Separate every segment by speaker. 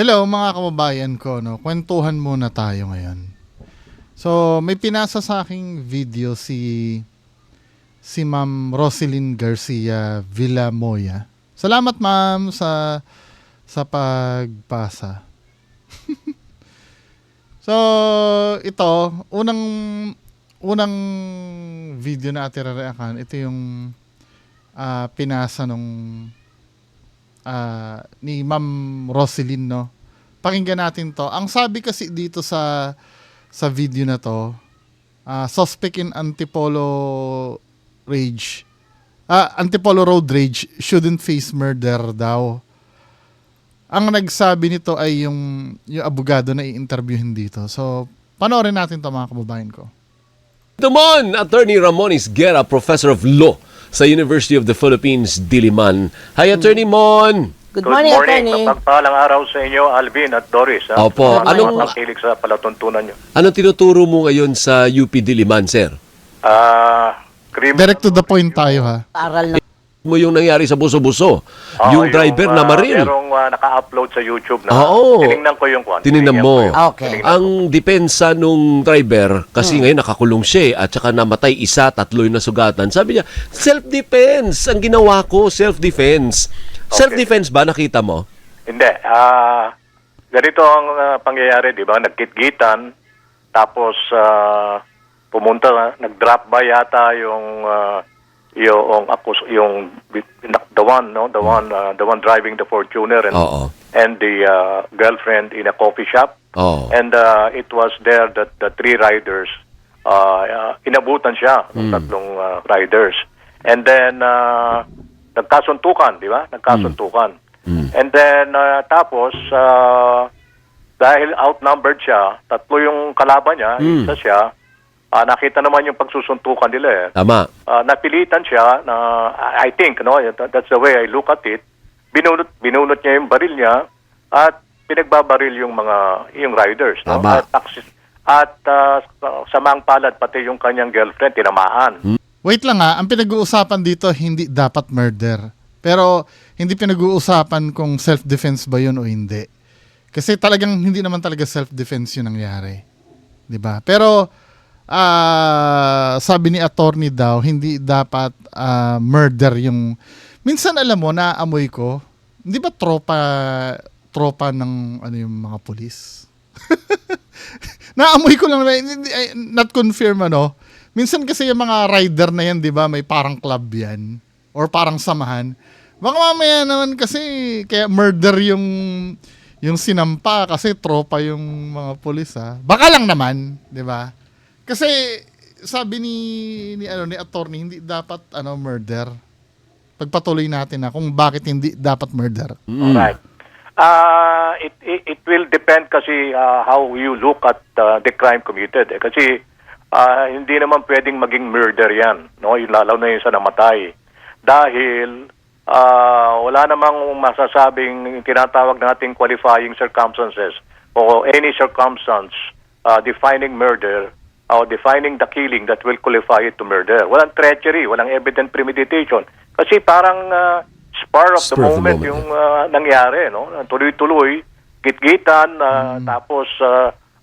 Speaker 1: Hello mga kababayan ko, no? Kwentuhan muna tayo ngayon. So, may pinasa sa aking video si Ma'am Roselyn Garcia Villamoya. Salamat ma'am sa pagpasa. So, ito, unang video na atirareakan, ito yung pinasa nung ni Ma'am Roselyn, no? Pakinggan natin to. Ang sabi kasi dito sa video na to, suspect in Antipolo Road Rage shouldn't face murder daw. Ang nagsabi nito ay yung abogado na i-interviewin dito. So, panoorin natin to mga kababayan ko.
Speaker 2: Dumon, Attorney Ramon Isguera, Professor of Law sa University of the Philippines, Diliman. Hi, Attorney Mon!
Speaker 3: Good morning, Attorney.
Speaker 4: Mapagpalang araw sa inyo, Alvin at Doris.
Speaker 2: Opo.
Speaker 4: Anong makikilig sa palatuntunan nyo?
Speaker 2: Anong tinuturo mo ngayon sa UP Diliman, sir?
Speaker 1: Direct to the point tayo, ha?
Speaker 3: Aral na.
Speaker 2: Mo yung nangyari sa Buso-Buso. Yung driver na maril.
Speaker 4: Merong naka-upload sa YouTube na.
Speaker 2: Oo.
Speaker 4: Tinignan ko yung kwan.
Speaker 2: Tinignan mo.
Speaker 3: Okay.
Speaker 2: Ang depensa nung driver, kasi ngayon nakakulong siya at saka namatay isa, tatlo yung nasugatan. Sabi niya, self-defense. Ang ginawa ko, self-defense. Self-defense ba? Nakita mo?
Speaker 4: Hindi. Ganito ang pangyayari, di ba? Nagkitgitan, tapos pumunta, nag-drop by yata yung the one driving the Fortuner and the girlfriend in a coffee shop. And it was there that the three riders inabutan siya ng tatlong riders. And then nagkasuntukan, di ba? Nagkasuntukan. And then tapos dahil outnumbered siya, tatlo yung kalaban niya, isa siya. Nakita naman yung pagsusuntukan nila eh.
Speaker 2: Tama.
Speaker 4: Napilitan siya na I think that's the way I look at it. Binunot niya yung baril niya at pinagbabaril yung riders, no?
Speaker 2: Tama.
Speaker 4: At samang palad pati yung kanyang girlfriend tinamaan.
Speaker 1: Wait lang ha, ang pinag-uusapan dito hindi dapat murder. Pero hindi pinag-uusapan kung self-defense ba yun o hindi. Kasi talagang hindi naman talaga self-defense yun nangyari. 'Di ba? Pero sabi ni attorney daw, hindi dapat murder yung... Minsan alam mo, naamoy ko, hindi ba tropa ng yung mga pulis? Naamoy ko lang, not confirm Minsan kasi yung mga rider na yan, di ba, may parang club yan, or parang samahan. Baka mamaya naman kasi, kaya murder yung sinampa, kasi tropa yung mga pulis, ha. Baka lang naman, di ba? Kasi sabi ni attorney hindi dapat murder. Pagpatuloy natin kung bakit hindi dapat murder.
Speaker 4: Alright. It will depend kasi how you look at the crime committed. Kasi hindi naman pwedeng maging murder 'yan, no? Yung lalo na yung sa namatay. Dahil wala namang masasabing tinatawag nating qualifying circumstances o any circumstance defining murder or defining the killing that will qualify it to murder. Walang treachery, walang evident premeditation. Kasi parang spur of the moment yung nangyari, no? Tuloy-tuloy, gitgitan, tapos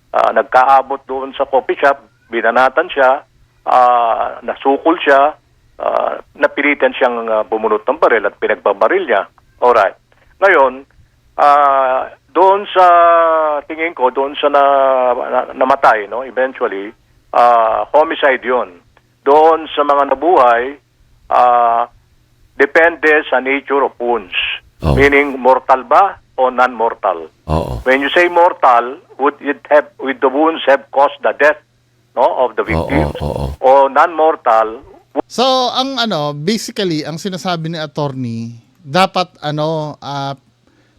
Speaker 4: nagkaabot doon sa coffee shop, binanatan siya, nasukol siya, napilitan siyang bumunot ng baril at pinagbabaril niya. Alright. Ngayon, doon sa tingin ko, doon sa namatay, no, eventually, homicide yun. Doon sa mga nabuhay, depende sa nature of wounds. Meaning, mortal ba o non-mortal? When you say mortal, would the wounds have caused the death, no, of the victims? O non-mortal?
Speaker 1: So, basically, ang sinasabi ni attorney, dapat,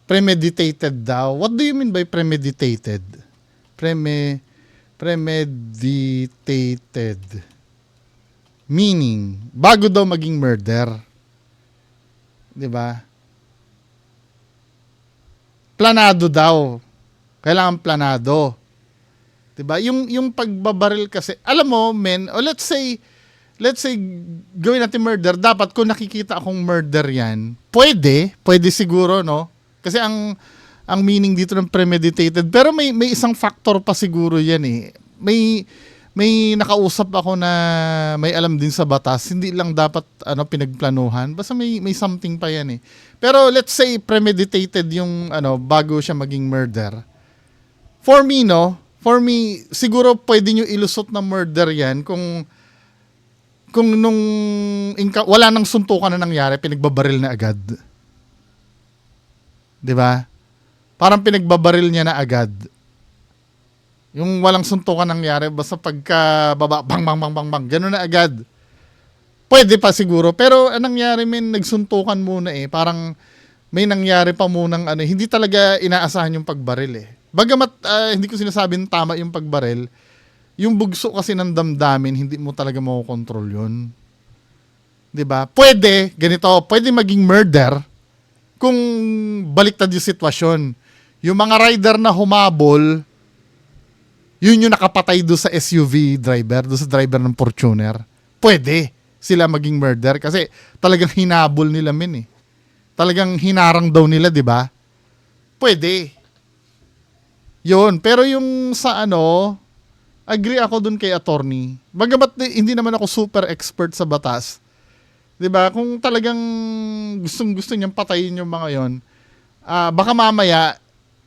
Speaker 1: premeditated daw. What do you mean by premeditated? Premeditated. Meaning, bago daw maging murder. 'Di ba? Planado daw. Kailangan planado. 'Di ba? Yung pagbabaril kasi, alam mo, men, let's say gawin natin murder, dapat kung nakikita akong murder 'yan, pwede siguro, no? Kasi ang ang meaning dito ng premeditated. Pero may isang factor pa siguro yan eh. May nakausap ako na may alam din sa batas, hindi lang dapat pinagplanuhan. Basta may something pa yan eh. Pero let's say premeditated yung bago siya maging murder. For me, siguro pwede nyo ilusot na murder yan kung wala nang suntukan na nangyari, pinagbabaril na agad. 'Di ba? Parang pinagbabaril niya na agad. Yung walang suntukan nangyari, basta pagka baba, bang, bang, bang, bang, bang, gano'n na agad. Pwede pa siguro, pero anong nangyari, nagsuntukan muna eh. Parang may nangyari pa munang hindi talaga inaasahan yung pagbaril eh. Bagamat hindi ko sinasabing tama yung pagbaril, yung bugso kasi ng damdamin, hindi mo talaga makokontrol yun. 'Di ba? Pwede maging murder kung baliktad yung sitwasyon. Yung mga rider na humabol, yun yung nakapatay doon sa SUV driver, doon sa driver ng Fortuner. Pwede sila maging murder kasi talagang hinabol nila eh. Talagang hinarang daw nila, 'di ba? Pwede. Yun, pero yung sa agree ako dun kay attorney. Bagamat hindi naman ako super expert sa batas. 'Di ba? Kung talagang gustong-gusto niyang patayin yung mga 'yon, baka mamaya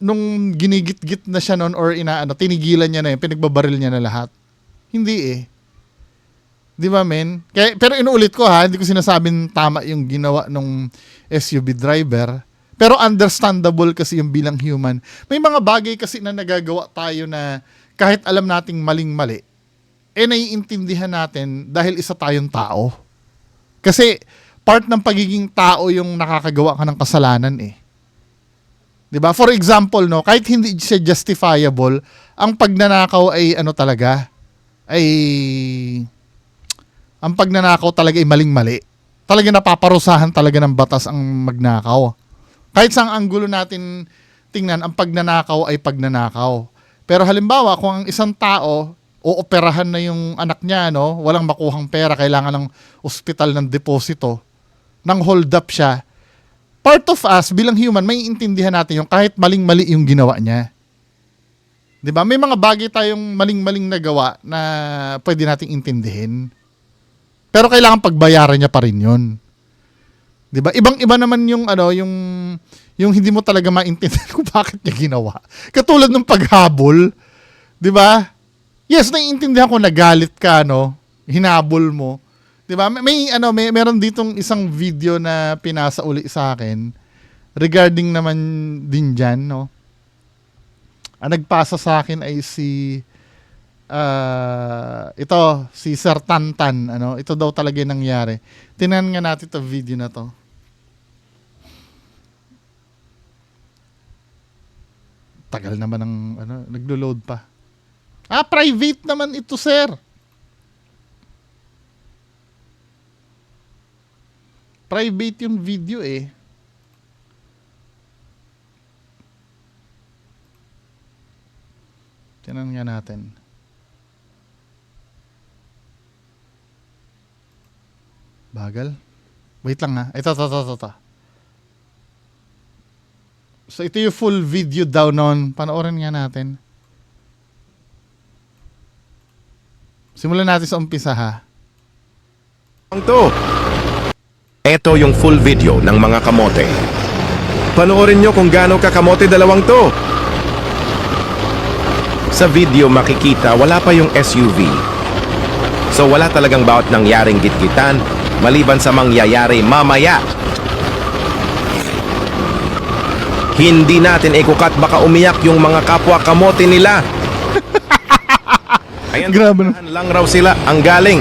Speaker 1: nung ginigit-git na siya noon or tinigilan niya na 'yun, pinagbabaril niya na lahat. Hindi eh. 'Di ba, men? Pero inuulit ko hindi ko sinasabing tama yung ginawa nung SUV driver. Pero understandable kasi yung bilang human. May mga bagay kasi na nagagawa tayo na kahit alam nating maling-mali, naiintindihan natin dahil isa tayong tao. Kasi part ng pagiging tao yung nakakagawa ka ng kasalanan eh. 'Di ba? For example, kahit hindi siya justifiable, ang pagnanakaw ay ang pagnanakaw talaga ay maling-mali. Talaga napaparusahan talaga ng batas ang magnakaw. Kahit sa anggulo natin tingnan, ang pagnanakaw ay pagnanakaw. Pero halimbawa, kung ang isang tao, ooperahan na yung anak niya, walang makuhang pera, kailangan ng ospital ng deposito, nang hold up siya, part of us, bilang human, may intindihan natin yung kahit maling-mali yung ginawa niya. 'Di ba? May mga bagay tayong maling-maling nagawa na pwede nating intindihin. Pero kailangan pagbayaran niya pa rin yun. 'Di ba? Ibang-iba naman yung yung hindi mo talaga maintindihan kung bakit niya ginawa. Katulad ng paghabol, 'di ba? Yes, naiintindihan ko nagalit ka, hinabol mo. 'Di ba? Meron ditong isang video na pinasa uli sa akin regarding naman din diyan, Ang nagpasa sa akin ay si Sir Tantan, ito daw talaga yung nangyari. Tingnan nga natin 'tong video na 'to. Tagal naman ng naglo-load pa. Private naman ito, sir. Private yung video eh. Tingnan nga natin. Bagal. Wait lang ha. Ito. So ito yung full video daw noon. Panoorin nga natin. Simulan natin sa umpisa ha.
Speaker 3: Ito yung full video ng mga kamote. Panoorin nyo kung gaano kakamote dalawang to. Sa video makikita wala pa yung SUV. So wala talagang bawat nangyaring gitgitan maliban sa mangyayari mamaya. Hindi natin ikukat baka umiyak yung mga kapwa kamote nila. Ayan,
Speaker 1: Grabe na.
Speaker 3: lang raw sila ang galing.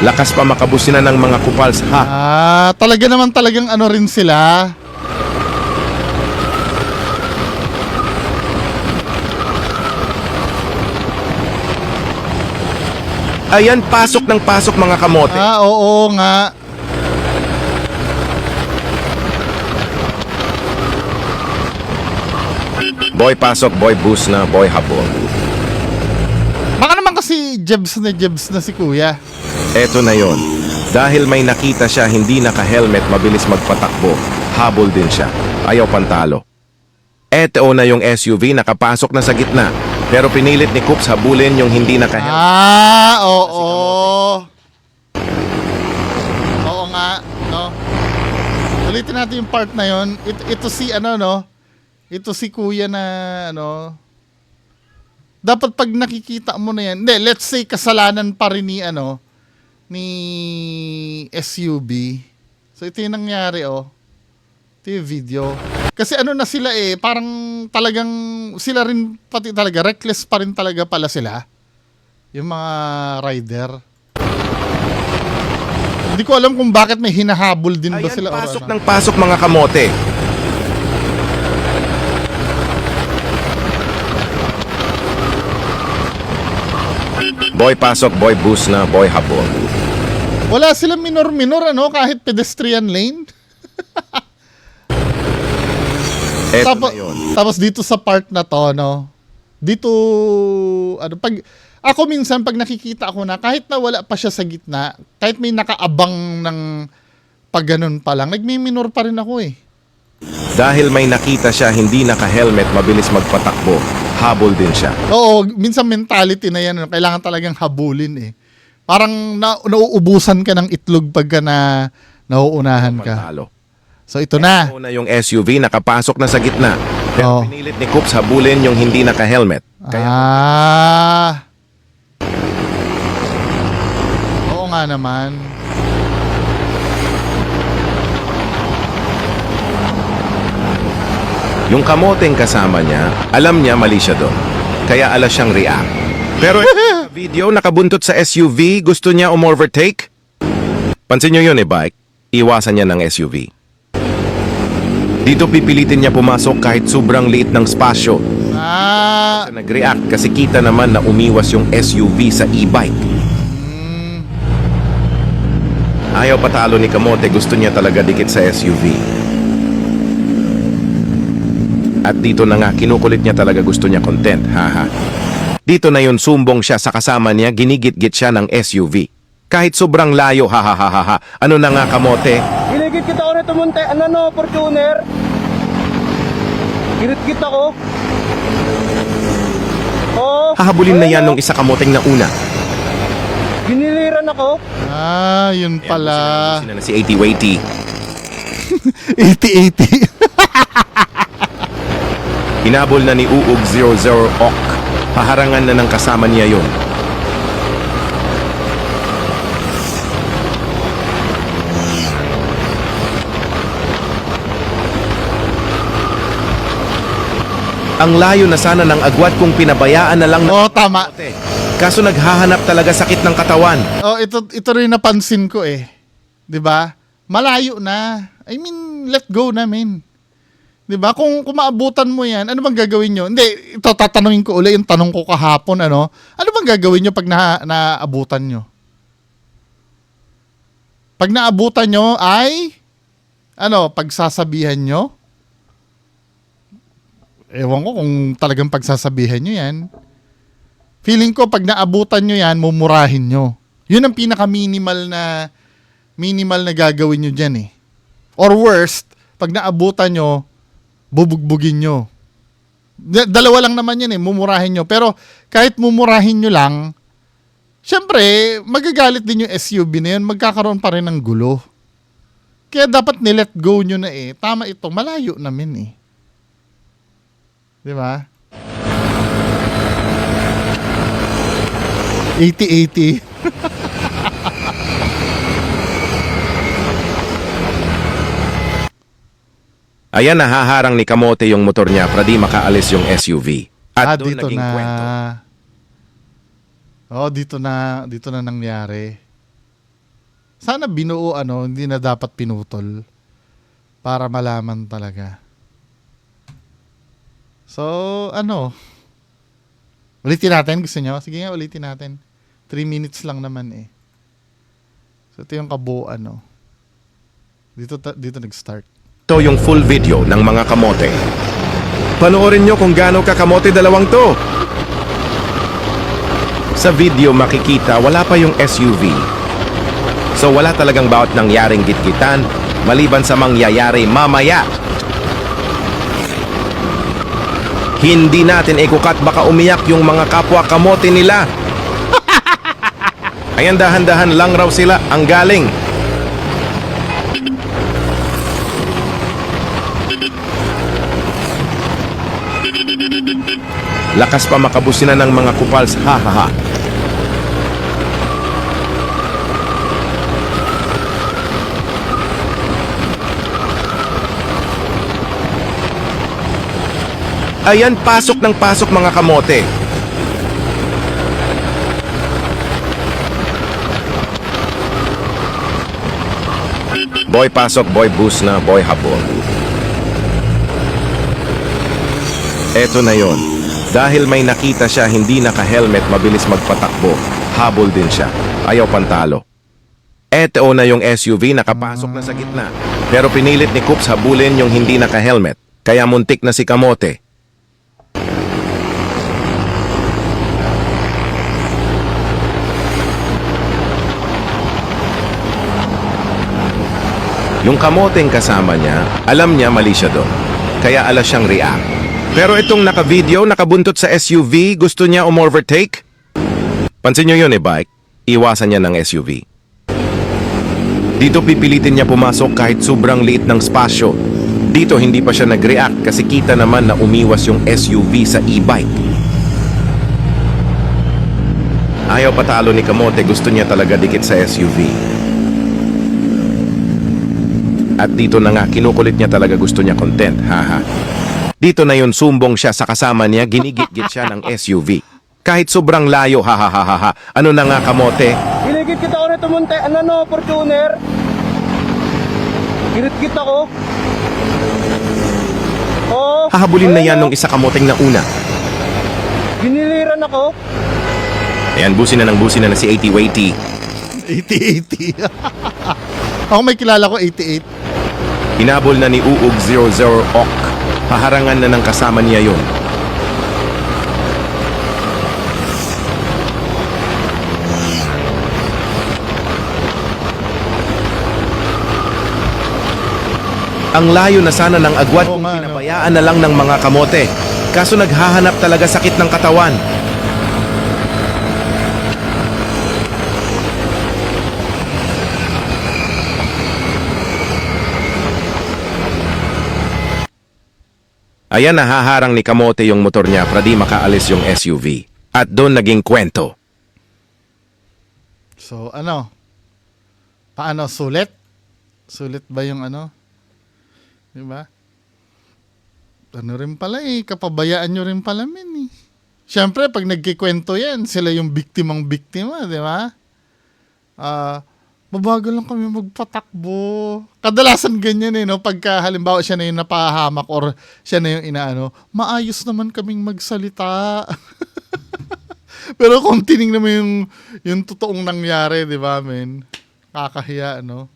Speaker 3: Lakas pa makabusinan ng mga kupals ha.
Speaker 1: Talaga naman talagang rin sila.
Speaker 3: Ayan, pasok ng pasok mga kamote.
Speaker 1: Oo nga.
Speaker 3: Boy pasok, boy boost na, boy habol.
Speaker 1: Baka naman kasi jebs na si kuya.
Speaker 3: Eto na yon. Dahil may nakita siya hindi naka-helmet mabilis magpatakbo, habol din siya. Ayaw pantalo. Eto na yung SUV nakapasok na sa gitna. Pero pinilit ni Coops habulin yung hindi naka-helmet.
Speaker 1: Oo. Oo nga, no? Ulitin natin yung part na yon. Ito si ano, no? Ito si kuya na, ano, dapat pag nakikita mo na yan, hindi, let's say kasalanan pa rin ni, ano, ni SUV. So, ito yung nangyari, oh. Ito yung video. Kasi ano na sila eh, parang talagang, sila rin pati talaga, reckless pa rin talaga pala sila. Yung mga rider. Hindi ko alam kung bakit may hinahabol din ba
Speaker 3: Ayan,
Speaker 1: sila.
Speaker 3: pasok
Speaker 1: or ano.
Speaker 3: ng pasok mga kamote. Boy pasok, boy boost na, boy habol.
Speaker 1: Wala silang minor-minor, ano, kahit pedestrian lane.
Speaker 3: Eto
Speaker 1: Tapos,
Speaker 3: na yun.
Speaker 1: tapos dito sa part na to, no, dito, ano, pag, ako minsan, pag nakikita ako na, kahit na wala pa siya sa gitna, kahit may nakaabang ng pag ganun pa lang, nagmi-minor pa rin ako eh.
Speaker 3: Dahil may nakita siya hindi naka-helmet mabilis magpatakbo, habol din siya.
Speaker 1: Oo, minsan mentality na yan, ano, kailangan talagang habulin eh. Parang nauubusan ka ng itlog pagka na nauunahan ka.
Speaker 3: Pantalo.
Speaker 1: So ito na.
Speaker 3: Eto na yung SUV nakapasok na sa gitna.
Speaker 1: Oh.
Speaker 3: Pero pinilit ni Coops habulin yung hindi naka-helmet. Kaya
Speaker 1: Oo nga naman.
Speaker 3: yung kamoteng kasama niya, alam niya mali siya doon. Kaya alas siyang react. Pero sa video nakabuntot sa SUV, gusto niya overtake. Pansin niyo yun bike. Iwasan niya ng SUV. Dito pipilitin niya pumasok kahit sobrang liit ng spasyo. Nag-react kasi kita naman na umiwas yung SUV sa e-bike. Ayaw patalo ni Kamote, gusto niya talaga dikit sa SUV. At dito na nga, kinukulit niya talaga, gusto niya content, haha. Dito na yun, sumbong siya sa kasama niya, ginigit-git siya ng SUV. Kahit sobrang layo, hahaha. Ano na nga, Kamote?
Speaker 5: Ginigit kita ko nito munti, Fortuner. Ginigit ako. Oo.
Speaker 3: Hahabulin na yan nung isa Kamoteng na una.
Speaker 5: Giniliran ako.
Speaker 1: Yun pala.
Speaker 3: Sina na si 80-80.
Speaker 1: 80-80.
Speaker 3: Hinabol na ni Uug 00 Ok. Haharangan na ng kasama niya yun. Ang layo na sana ng agwat kung pinabayaan na lang
Speaker 1: Oo, tama.
Speaker 3: Kaso naghahanap talaga sakit ng katawan.
Speaker 1: Oh, ito rin napansin ko eh. 'Di ba? Malayo na. I mean, let go na, men. 'Di ba? Kung maabutan mo 'yan, ano bang gagawin nyo? Hindi, ito tatanungin ko ulit yung tanong ko kahapon, ano? Ano bang gagawin nyo pag naabutan nyo? Pag naabutan nyo ay pagsasabihan nyo? Ewan ko kung talagang pagsasabihan nyo 'yan. Feeling ko pag naabutan nyo 'yan, mumurahin nyo. 'Yun ang pinaka-minimal na gagawin nyo dyan eh. Or worst, pag naabutan nyo, bubugbugin nyo. Dalawa lang naman yan eh, mumurahin nyo. Pero kahit mumurahin nyo lang, syempre, magagalit din yung SUV na yun, magkakaroon pa rin ng gulo. Kaya dapat nilet go nyo na eh. Tama ito, malayo namin eh. Di ba? 80-80.
Speaker 3: Ayan, nahaharang ni Kamote yung motor niya para di makaalis yung SUV. At doon
Speaker 1: dito
Speaker 3: naging
Speaker 1: na.
Speaker 3: kwento.
Speaker 1: Dito na nangyari. Sana binuo hindi na dapat pinutol para malaman talaga. So, ulitin natin, gusto nyo? Sige nga, ulitin natin. 3 minutes lang naman eh. So, ito yung kabuuan, Dito nag-start.
Speaker 3: Ito yung full video ng mga kamote. Panoorin nyo kung gaano kakamote dalawang to. Sa video makikita wala pa yung SUV. So wala talagang bawat nangyaring gitgitan, maliban sa mangyayari mamaya. Hindi natin ikukat, baka umiyak yung mga kapwa kamote nila. Ayan, dahan-dahan lang raw sila ang galing. Lakas pa makabusina ng mga kupals, ha ha ha. Ayan, pasok ng pasok mga kamote. Boy pasok, boy boost na, boy habol. Eto na yon. Dahil may nakita siya hindi naka-helmet, mabilis magpatakbo. Habol din siya. Ayaw pantalo. Eto na yung SUV, nakapasok na sa gitna. Pero pinilit ni Coops habulin yung hindi naka-helmet. Kaya muntik na si Kamote. Yung kamoteng kasama niya, alam niya mali siya doon. Kaya alas siyang react. Pero itong naka-video, nakabuntot sa SUV, gusto niya overtake? Pansin niyo yun bike. Iwasan niya ng SUV. Dito pipilitin niya pumasok kahit sobrang liit ng spasyo. Dito hindi pa siya nag-react kasi kita naman na umiwas yung SUV sa e-bike. Ayaw patalo ni Kamote, gusto niya talaga dikit sa SUV. At dito na nga, kinukulit niya talaga, gusto niya content, haha. Dito na yun, sumbong siya sa kasama niya, ginigit-git siya ng SUV. Kahit sobrang layo, hahaha. Ano na nga, Kamote?
Speaker 5: Ginigit kita ako nito munte, Fortuner. Ginigit ako. Oo.
Speaker 3: Hahabulin na yan nung isa Kamoteng na una.
Speaker 5: Giniliran ako.
Speaker 3: Ayan, busina ng busina na si 80-80.
Speaker 1: 80-80. Ako may kilala ko, 88.
Speaker 3: Hinabol na ni Uug 00 Ok. Haharangan na ng kasama niya yun. Ang layo na sana ng agwat
Speaker 1: Oo
Speaker 3: kung
Speaker 1: nga, no?
Speaker 3: pinabayaan na lang ng mga kamote. Kaso naghahanap talaga sakit ng katawan. Ayan, nahaharang ni Kamote yung motor niya para di makaalis yung SUV. At doon naging kwento.
Speaker 1: So, ano? Paano? Sulit? Sulit ba yung ano? Diba? Ano rin pala kapabayaan nyo rin pala Siyempre, pag nagkikwento yan, sila yung biktimang biktima, di ba? Mabagal lang kami magpatakbo. Kadalasan ganyan no? Pagka halimbawa siya na yung napahamak or siya na yung inaano, maayos naman kaming magsalita. Pero kung tinignan mo yung totoong nangyari, di ba, men? Kakahiya, no?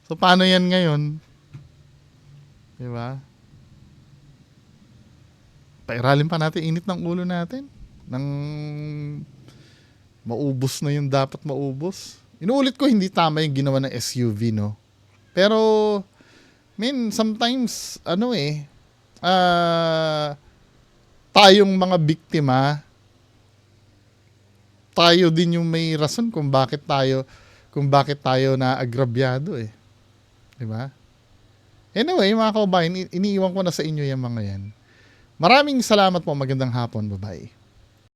Speaker 1: So, paano yan ngayon? Di ba? Pairalin pa natin, init ng ulo natin. Nang maubos na yung dapat maubos. Inuulit ko, hindi tama yung ginawa ng SUV, no? Pero, sometimes, tayong mga biktima, tayo din yung may rason kung bakit tayo na agrabyado, Diba? Anyway, mga kaubayan, iniiwan ko na sa inyo yung mga yan. Maraming salamat po, magandang hapon, bye-bye.